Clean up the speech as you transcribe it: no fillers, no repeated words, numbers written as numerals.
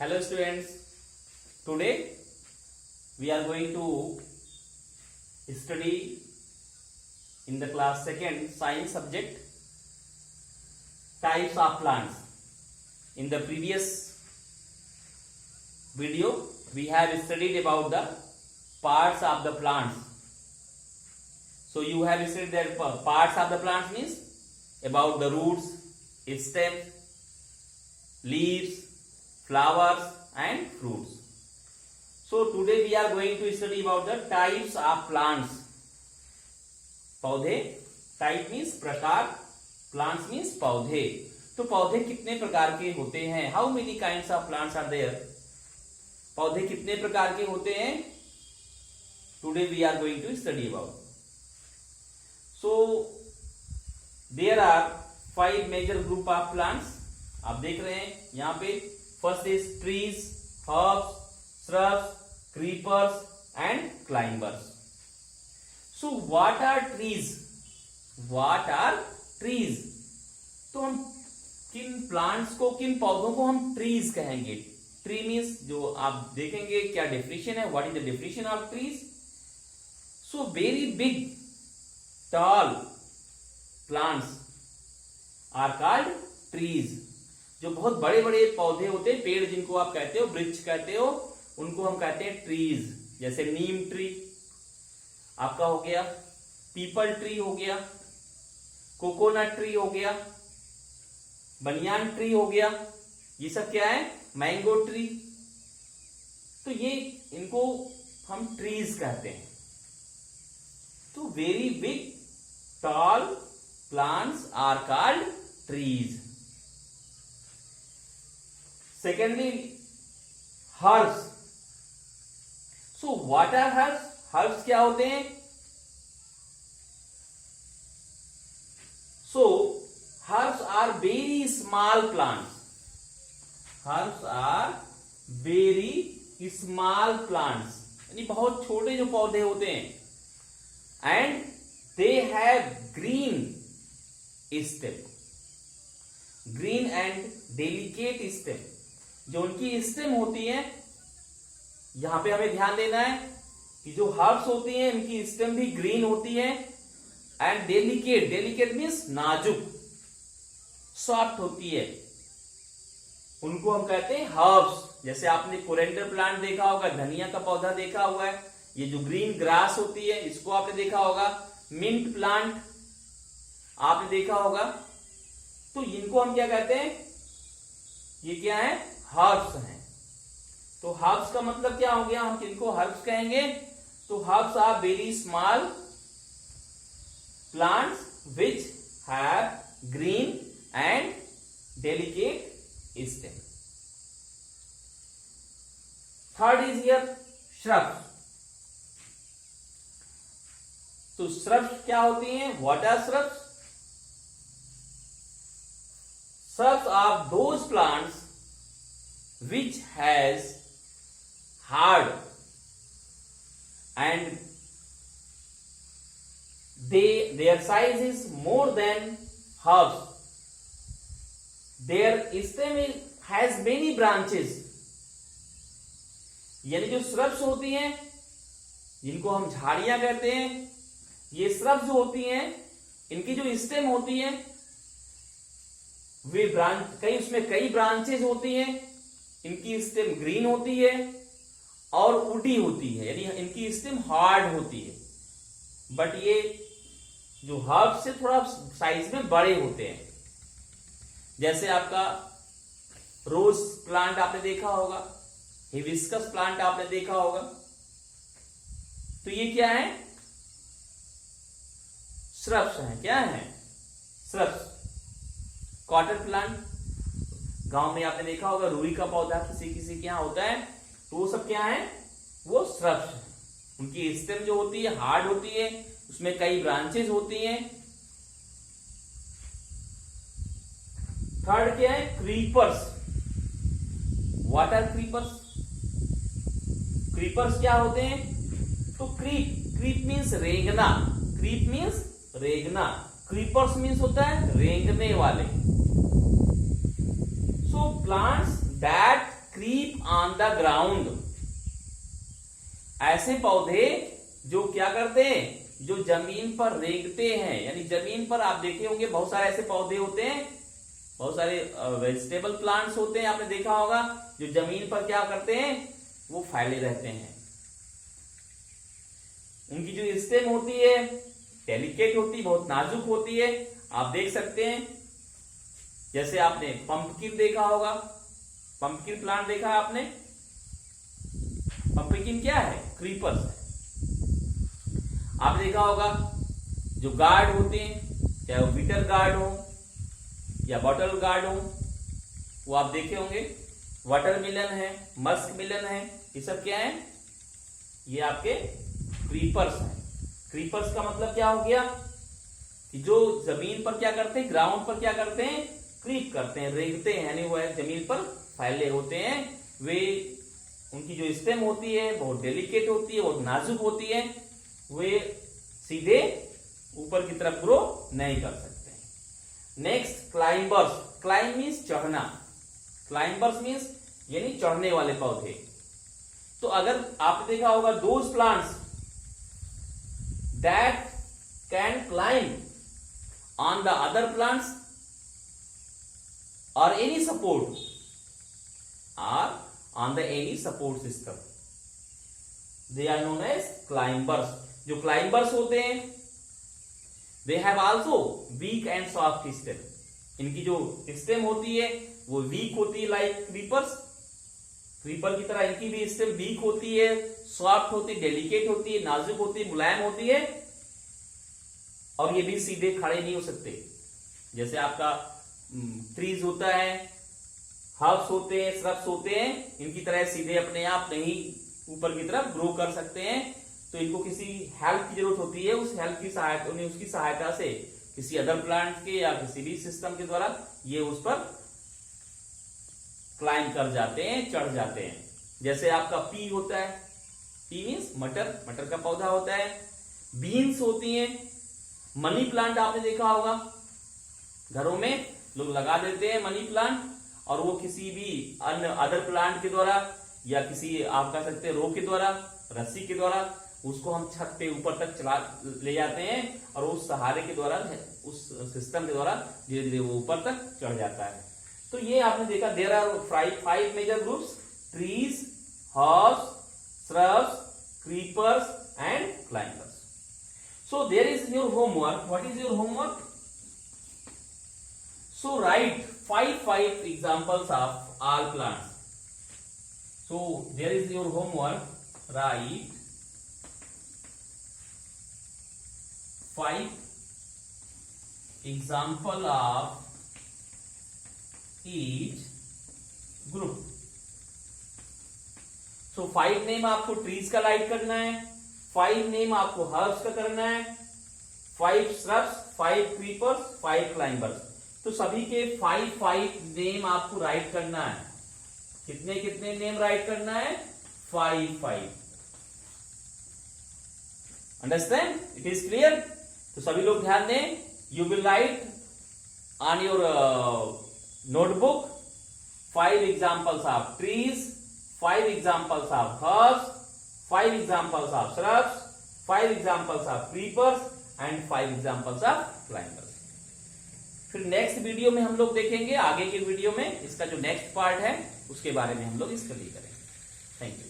Hello students, today we are going to study in the class 2nd science subject types of plants. In the previous video we have studied about the parts of the plants. So you have studied that parts of the plants means about the roots, stems, leaves, flowers and fruits. So today we are going to study about the types of plants. पौधे, type means प्रकार, plants means पौधे. तो पौधे कितने प्रकार के होते हैं? How many kinds of plants are there? पौधे कितने प्रकार के होते हैं? Today we are going to study about. So there are 5 major group of plants. आप देख रहे हैं यहां पे. First is trees, herbs, shrubs, creepers and climbers. So what are trees? What are trees? तो हम किन प्लांट्स को, किन पौधों को हम ट्रीज कहेंगे? ट्री मीन्स जो आप देखेंगे क्या डेफिनेशन है. What is the definition of trees? So very big tall plants are called trees. जो बहुत बड़े बड़े पौधे होते हैं, पेड़ जिनको आप कहते हो, वृक्ष कहते हो, उनको हम कहते हैं ट्रीज. जैसे नीम ट्री आपका हो गया, पीपल ट्री हो गया, कोकोनट ट्री हो गया, बनियान ट्री हो गया. ये सब क्या है? Mango tree. तो ये इनको हम ट्रीज कहते हैं. तो very big tall plants are called trees. Secondly herbs. So what are herbs? Herbs क्या होते हैं? So herbs are very small plants. Herbs are very small plants, यानी बहुत छोटे जो पौधे होते हैं. And they have green stem, green and delicate stem. जो उनकी स्टेम होती है, यहां पे हमें ध्यान देना है कि जो हर्ब्स होती हैं इनकी स्टेम भी ग्रीन होती है. एंड डेलिकेट, डेलिकेट मीन्स नाजुक, सॉफ्ट होती है. उनको हम कहते हैं हर्ब्स. जैसे आपने कोरिएंडर प्लांट देखा होगा, धनिया का पौधा देखा हुआ है. ये जो ग्रीन ग्रास होती है इसको आपने देखा होगा. मिंट प्लांट आपने देखा होगा. तो इनको हम क्या कहते हैं? ये क्या है? हर्ब्स हैं. तो हर्ब्स का मतलब क्या हो गया? हम किनको हर्ब्स कहेंगे? तो herbs are very small plants which have green and delicate stem. Third is here shrubs. तो shrubs क्या होती हैं? व्हाट आर shrubs? Shrubs are those plants which has hard and their size is more than herbs. Their stem has many branches. यानी जो shrubs होती हैं, जिनको हम झाड़ियां कहते हैं, ये shrubs जो होती हैं, इनकी जो स्टेम होती है वे उसमें कई ब्रांचेज होती हैं. इनकी स्टेम ग्रीन होती है और वुडी होती है, यानी इनकी स्टेम हार्ड होती है. बट ये जो हर्ब से थोड़ा साइज में बड़े होते हैं. जैसे आपका रोज प्लांट आपने देखा होगा, हिबिस्कस प्लांट आपने देखा होगा. तो ये क्या है? श्रब्स हैं. क्या है? श्रब्स. कॉटन प्लांट, गांव में आपने देखा होगा, रुई का पौधा किसी किसी के यहां होता है. तो वो सब क्या है? वो श्रब्स है. उनकी स्टेम जो होती है हार्ड होती है, उसमें कई ब्रांचेस होती हैं. थर्ड क्या है? Creepers. What are creepers? Creepers क्या होते हैं? तो क्रीप मीन्स रेंगना. क्रीप मीन्स रेंगना. क्रीपर्स मीन्स होता है रेंगने वाले. So plants that creep on the ground, ऐसे पौधे जो क्या करते हैं, जो जमीन पर रेंगते हैं, यानी जमीन पर आप देखे होंगे बहुत सारे ऐसे पौधे होते हैं, बहुत सारे वेजिटेबल प्लांट्स होते हैं, आपने देखा होगा, जो जमीन पर क्या करते हैं, वो फैले रहते हैं। उनकी जो स्टेम होती है डेलिकेट होती है, बहुत नाजुक होती है। आप देख सकते हैं, जैसे आपने पंपकिन देखा होगा, पंपकिन प्लांट देखा है आपने। पंपकिन क्या है, क्रीपर्स है। आपने देखा होगा जो गार्ड होते हैं, चाहे वो बीटर गार्ड हो या बॉटल गार्ड हो, वो आप देखे होंगे। वाटरमेलन है, मस्क मिलन है, ये सब क्या है, ये आपके क्रीपर्स हैं। क्रीपर्स का मतलब क्या हो गया कि जो जमीन पर क्या करते हैं, ग्राउंड पर क्या करते हैं, क्रीप करते हैं, रेंगते हैं, यानी वो जमीन पर फैले होते हैं। वे, उनकी जो स्टेम होती है बहुत डेलिकेट होती है, बहुत नाजुक होती है, वे सीधे ऊपर की तरफ ग्रो नहीं कर सकते। Next, climbers. क्लाइंब मीन्स चढ़ना, क्लाइंबर्स मीन्स यानी चढ़ने वाले पौधे। तो अगर आपने देखा होगा those plants that can climb on the other plants or any support or on the any support system, they are known as climbers. जो climbers होते हैं they have also weak and soft stem. इनकी जो stem होती है वो weak होती है, like creepers, क्रीपर की तरह इनकी भी स्टेम वीक होती है, सॉफ्ट होती है, डेलिकेट होती है, नाजुक होती है, मुलायम होती है, और ये भी सीधे खड़े नहीं हो सकते। जैसे आपका ट्रीज होता है, हर्ब्स होते हैं, श्रब्स होते हैं, इनकी तरह सीधे अपने आप नहीं ऊपर की तरफ ग्रो कर सकते हैं। तो इनको किसी हेल्प की जरूरत होती है, उस हेल्प की सहायता, उन्हें उसकी सहायता से किसी अदर प्लांट के या किसी भी सिस्टम के द्वारा ये उस पर क्लाइंब कर जाते हैं, चढ़ जाते हैं। जैसे आपका पी होता है, पी मीन्स मटर, मटर का पौधा होता है। बीन्स होती हैं, मनी प्लांट आपने देखा होगा, घरों में लोग लगा देते हैं मनी प्लांट, और वो किसी भी अन्य अदर प्लांट के द्वारा या किसी आप कह सकते हैं रो के द्वारा, रस्सी के द्वारा उसको हम छत पे ऊपर तक चला ले जाते हैं, और उस सहारे के द्वारा, उस सिस्टम के द्वारा धीरे धीरे वो ऊपर तक चढ़ जाता है। तो ये आपने देखा, there are five major groups, trees, herbs, shrubs, creepers and climbers. So there is your homework. What is your homework? So write five examples of all plants. So there is your homework. Write 5 example of each group. So 5 name आपको trees का right करना है, 5 name आपको herbs का करना है, 5 shrubs, 5 creepers, 5 climbers. तो सभी के 5 नेम आपको राइट करना है. कितने कितने नेम राइट करना है? 5. अंडरस्टैंड? It is clear? तो सभी लोग ध्यान दें. You will write on your notebook 5 examples of trees, 5 examples of herbs, 5 examples of shrubs, 5 examples of creepers and 5 examples of climbers. फिर नेक्स्ट वीडियो में हम लोग देखेंगे, आगे के वीडियो में इसका जो नेक्स्ट पार्ट है उसके बारे में हम लोग स्टडी करेंगे. Thank you.